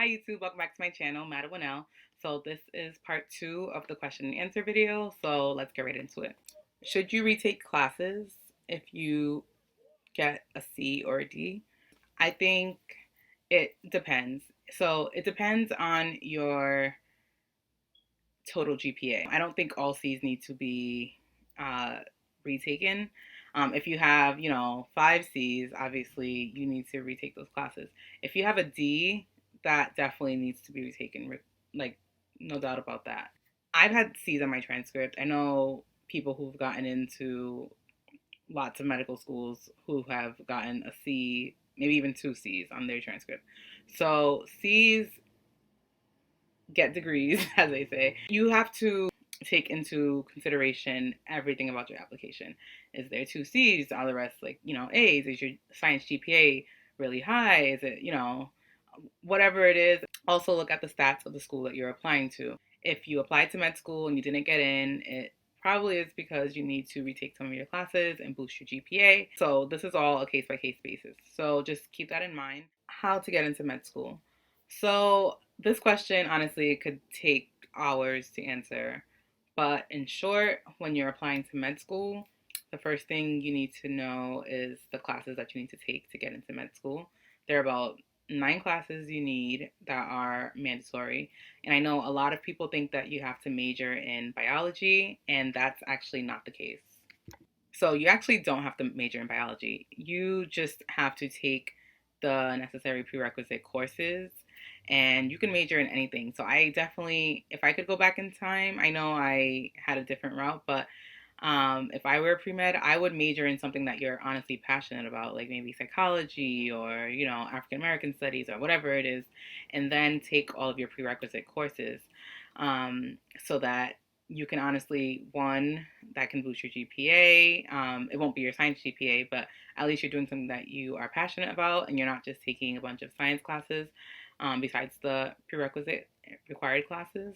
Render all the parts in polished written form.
Hi YouTube, welcome back to my channel, Madeline. So this is part 2 of the question and answer video, so let's get right into it. Should you retake classes if you get a C or a D? I think it depends. So it depends on your total GPA. I don't think all C's need to be retaken. If you have, 5 C's, obviously you need to retake those classes. If you have a D, that definitely needs to be retaken. Like, no doubt about that. I've had C's on my transcript. I know people who've gotten into lots of medical schools who have gotten a C, maybe even 2 C's on their transcript. So C's get degrees, as they say. You have to take into consideration everything about your application. Is there 2 C's? All the rest, like, A's? Is your science GPA really high? Is it, whatever it is? Also look at the stats of the school that you're applying to. If you applied to med school and you didn't get in, it probably is because you need to retake some of your classes and boost your GPA. So this is all a case by case basis. So just keep that in mind. How to get into med school. So this question honestly could take hours to answer. But in short, when you're applying to med school, the first thing you need to know is the classes that you need to take to get into med school. There are about 9 classes you need that are mandatory. And I know a lot of people think that you have to major in biology, and that's actually not the case. So you actually don't have to major in biology. You just have to take the necessary prerequisite courses and you can major in anything. So I definitely, if I could go back in time, I know I had a different route, but if I were a pre-med, I would major in something that you're honestly passionate about, like maybe psychology or, African American studies or whatever it is, and then take all of your prerequisite courses so that you can honestly, one, that can boost your GPA. It won't be your science GPA, but at least you're doing something that you are passionate about and you're not just taking a bunch of science classes besides the prerequisite required classes.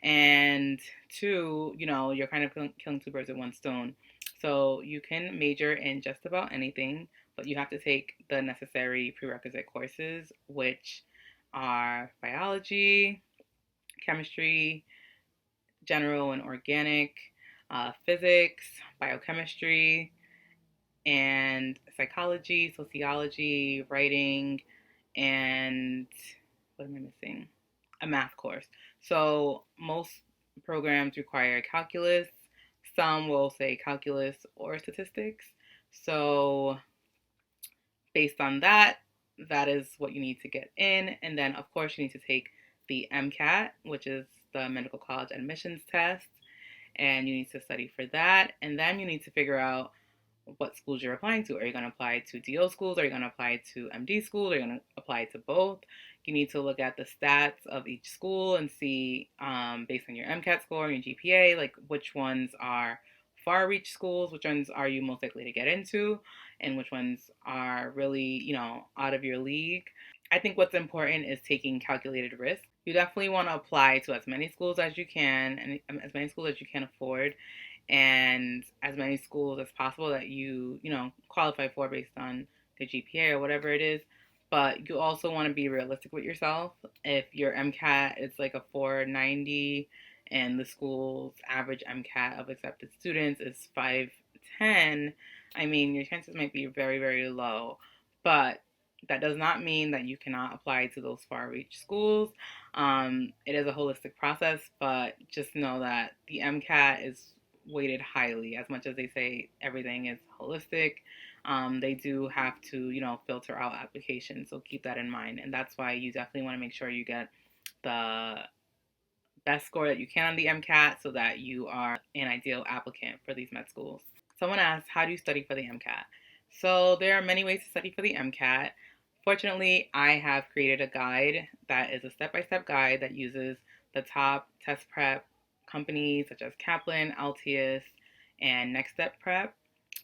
And two, you're kind of killing 2 birds with 1 stone. So you can major in just about anything, but you have to take the necessary prerequisite courses, which are biology, chemistry, general and organic, physics, biochemistry, and psychology, sociology, writing, and what am I missing? A math course. So most programs require calculus. Some will say calculus or statistics. So based on that, that is what you need to get in. And then, of course, you need to take the MCAT, which is the medical college admissions test. And you need to study for that. And then you need to figure out what schools you're applying to. Are you going to apply to DO schools? Are you going to apply to MD schools? Are you going to apply to both? You need to look at the stats of each school and see, based on your MCAT score and your GPA, like which ones are far reach schools, which ones are you most likely to get into, and which ones are really, out of your league. I think what's important is taking calculated risk. You definitely want to apply to as many schools as you can and as many schools as you can afford and as many schools as possible that you qualify for based on the GPA or whatever it is. But you also want to be realistic with yourself. If your MCAT is like a 490 and the school's average MCAT of accepted students is 510, I mean, your chances might be very, very low. But that does not mean that you cannot apply to those far reach schools. It is a holistic process, but just know that the MCAT is weighted highly. As much as they say everything is holistic, they do have to, filter out applications. So keep that in mind. And that's why you definitely want to make sure you get the best score that you can on the MCAT so that you are an ideal applicant for these med schools. Someone asked, how do you study for the MCAT? So there are many ways to study for the MCAT. Fortunately, I have created a guide that is a step-by-step guide that uses the top test prep companies such as Kaplan, Altius, and Next Step Prep.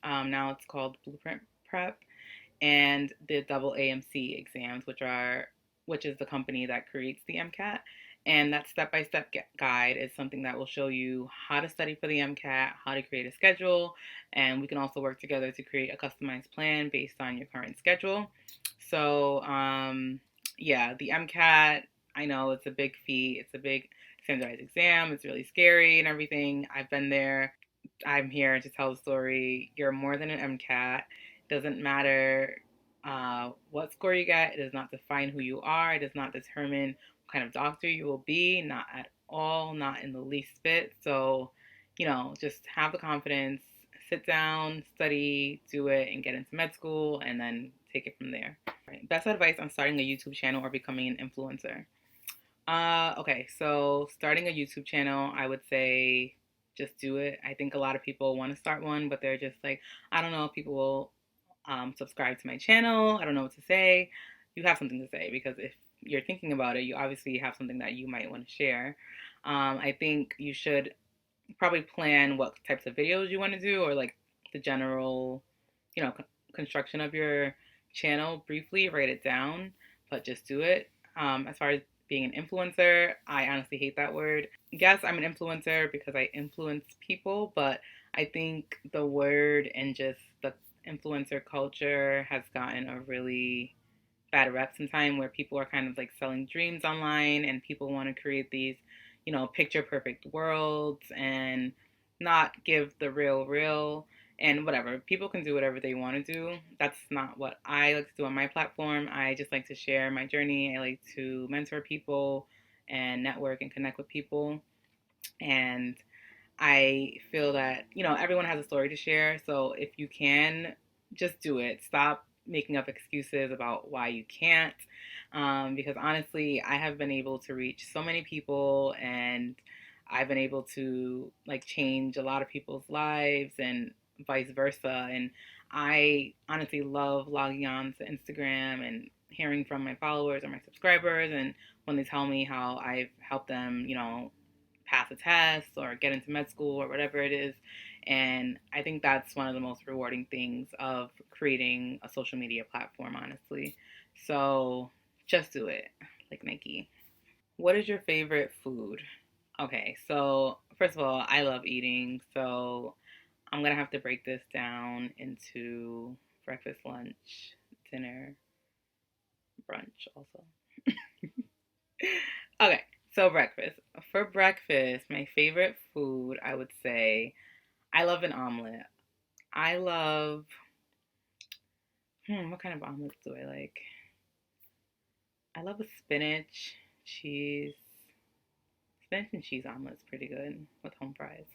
Now it's called Blueprint Prep, and the double AMC exams, which is the company that creates the MCAT. And that step-by-step guide is something that will show you how to study for the MCAT, how to create a schedule, and we can also work together to create a customized plan based on your current schedule. So, yeah, the MCAT I know it's a big feat, it's a big standardized exam, it's really scary and everything. I've been there. I'm here to tell the story. You're more than an MCAT. It doesn't matter what score you get. It does not define who you are. It does not determine what kind of doctor you will be. Not at all. Not in the least bit. So, just have the confidence. Sit down, study, do it, and get into med school, and then take it from there. Right. Best advice on starting a YouTube channel or becoming an influencer. Okay, so starting a YouTube channel, I would say just do it. I think a lot of people want to start one, but they're just like, I don't know if people will subscribe to my channel. I don't know what to say. You have something to say because if you're thinking about it, you obviously have something that you might want to share. I think you should probably plan what types of videos you want to do or like the general, construction of your channel briefly, write it down, but just do it. As far as being an influencer, I honestly hate that word. Yes, I'm an influencer because I influence people, but I think the word and just the influencer culture has gotten a really bad rep sometimes where people are kind of like selling dreams online and people want to create these, picture perfect worlds and not give the real and whatever. People can do whatever they want to do. That's not what I like to do on my platform. I just like to share my journey. I like to mentor people and network and connect with people. And I feel that, everyone has a story to share. So if you can, just do it. Stop making up excuses about why you can't. Because honestly, I have been able to reach so many people and I've been able to like change a lot of people's lives and vice versa. And I honestly love logging on to Instagram and hearing from my followers or my subscribers and when they tell me how I've helped them, pass a test or get into med school or whatever it is. And I think that's one of the most rewarding things of creating a social media platform, honestly. So just do it, like Nike. What is your favorite food? Okay, so first of all, I love eating. So I'm going to have to break this down into breakfast, lunch, dinner, brunch also. Okay, so breakfast. For breakfast, my favorite food, I would say, I love an omelet. I love, what kind of omelets do I like? I love a cheese, spinach and cheese omelet's pretty good with home fries.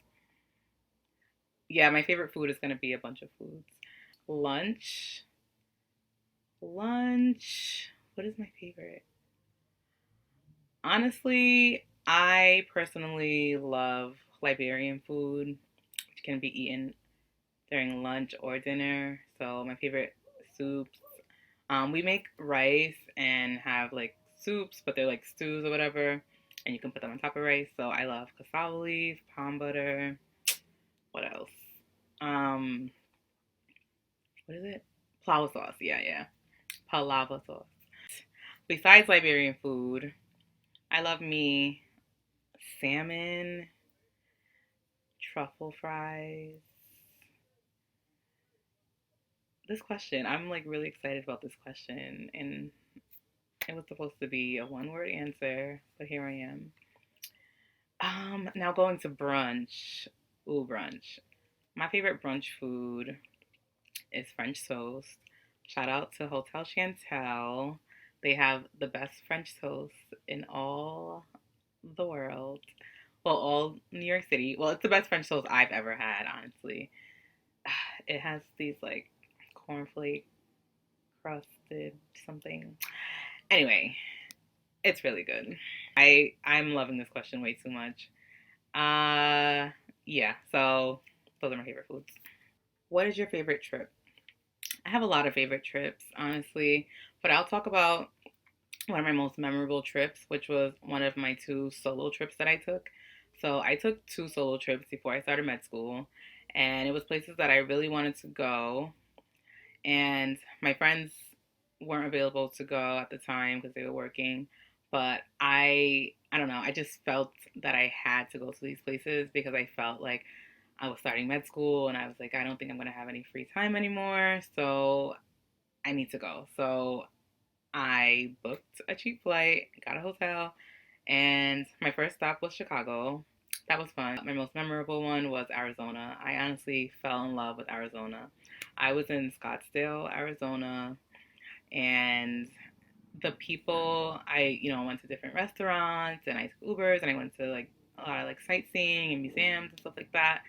Yeah, my favorite food is going to be a bunch of foods. Lunch, what is my favorite? Honestly, I personally love Liberian food, which can be eaten during lunch or dinner. So my favorite soups. We make rice and have like soups, but they're like stews or whatever, and you can put them on top of rice. So I love cassava leaf, palm butter. What else? Um, what is it? Palava sauce. Yeah, yeah. Palava sauce. Besides Liberian food, I love me salmon, truffle fries. This question, I'm like really excited about this question, and it was supposed to be a one-word answer, but here I am. Now going to brunch. Ooh, brunch. My favorite brunch food is French toast. Shout out to Hotel Chantel. They have the best French toast in all the world. Well, all New York City. Well, it's the best French toast I've ever had, honestly. It has these like cornflake crusted something. Anyway, it's really good. I'm loving this question way too much. Uh yeah, so those are my favorite foods. What is your favorite trip? I have a lot of favorite trips, honestly, but I'll talk about one of my most memorable trips, which was one of my two solo trips that I took. So I took two solo trips before I started med school, and it was places that I really wanted to go, and my friends weren't available to go at the time because they were working, but I don't know, I just felt that I had to go to these places because I felt like I was starting med school and I was like, I don't think I'm going to have any free time anymore, so I need to go. So I booked a cheap flight, got a hotel, and my first stop was Chicago. That was fun. My most memorable one was Arizona. I honestly fell in love with Arizona. I was in Scottsdale, Arizona, and the people, went to different restaurants and I took Ubers and I went to like a lot of like sightseeing and museums and stuff like that.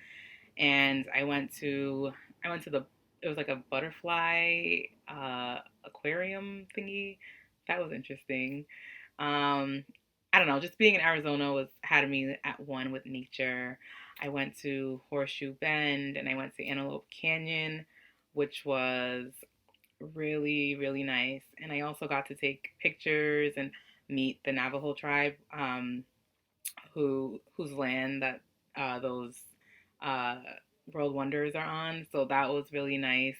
And I went to the it was like a butterfly aquarium thingy. That was interesting. Um, I don't know, just being in Arizona was had me at one with nature. I went to Horseshoe Bend and I went to Antelope Canyon, which was really, really nice. And I also got to take pictures and meet the Navajo tribe, whose land that those uh, World Wonders are on. So that was really nice.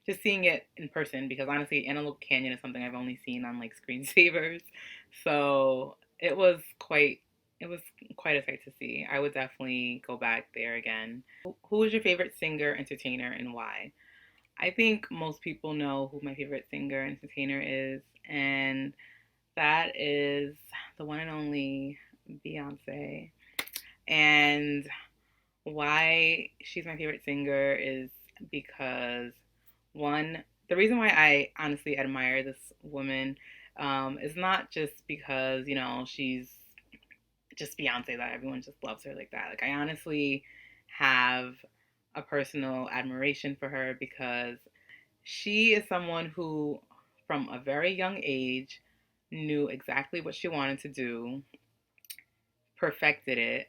Just seeing it in person because honestly, Antelope Canyon is something I've only seen on like screensavers. So it was quite a sight to see. I would definitely go back there again. Who is your favorite singer, entertainer, and why? I think most people know who my favorite singer and entertainer is, and that is the one and only Beyonce. And why she's my favorite singer is because, one, the reason why I honestly admire this woman is not just because, she's just Beyonce, that everyone just loves her like that. Like, I honestly have a personal admiration for her because she is someone who, from a very young age, knew exactly what she wanted to do, perfected it,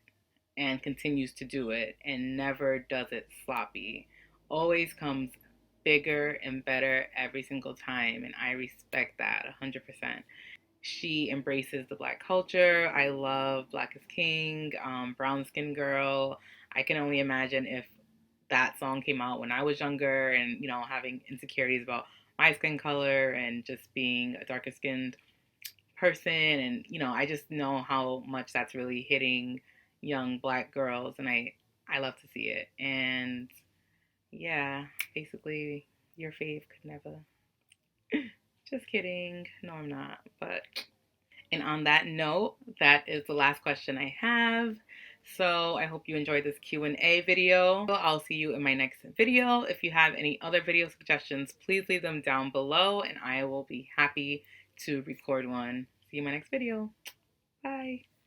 and continues to do it, and never does it sloppy. Always comes bigger and better every single time, and I respect that 100%. She embraces the black culture. I love Black is King, Brown Skin Girl. I can only imagine if that song came out when I was younger and, having insecurities about my skin color and just being a darker skinned person. And, I just know how much that's really hitting young black girls. And I love to see it. And yeah, basically, your fave could never. Just kidding. No, I'm not. But and on that note, that is the last question I have. So I hope you enjoyed this Q&A video. I'll see you in my next video. If you have any other video suggestions, please leave them down below and I will be happy to record one. See you in my next video. Bye.